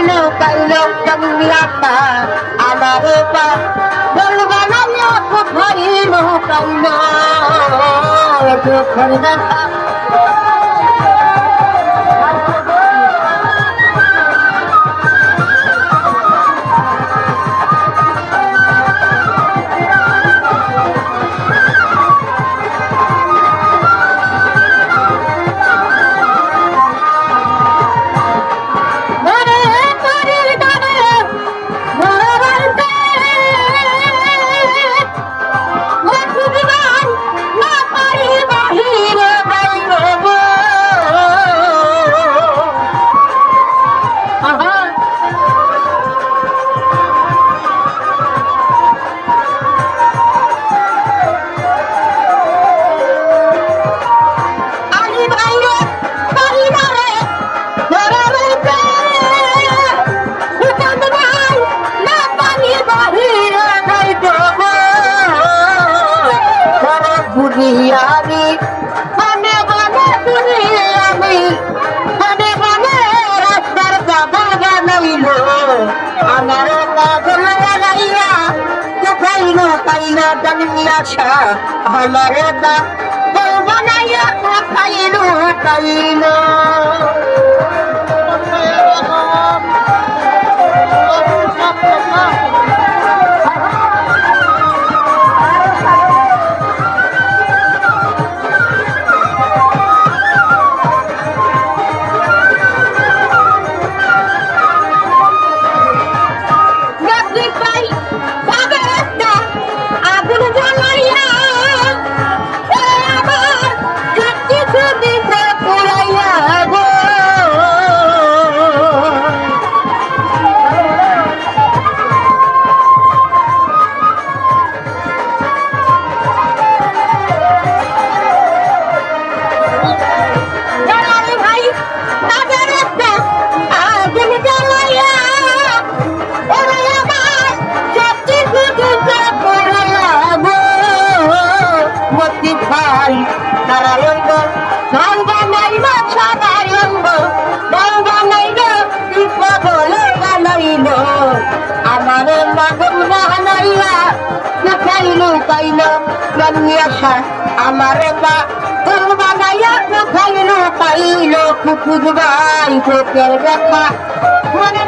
লুকাইলো জমিয়াটা আমার পা বল বানাইয়া কোথায় লুকাইলো দুঃখের ব্যথা বুড়িয়ারি মনে মনে বুড়িয়ারি মনে মনে রাস্তার দাদা বানাইল আমার পাগল লাগাইয়া কোথাইল কাইলা জন্মিয়াছা আমার দা বানাইয়া কোথাইল কাইল নারায়ণ গঙ্গা নাইল নারায়ণ গঙ্গা নাইল বলে বানাইল আমার মাগম বানাইয়া কোথাইল কাইল জন্মিয়াছা আমার মা গম বানাইয়া কোথাইল কাইল কুকুর বাই চোখের ব্যথা মনে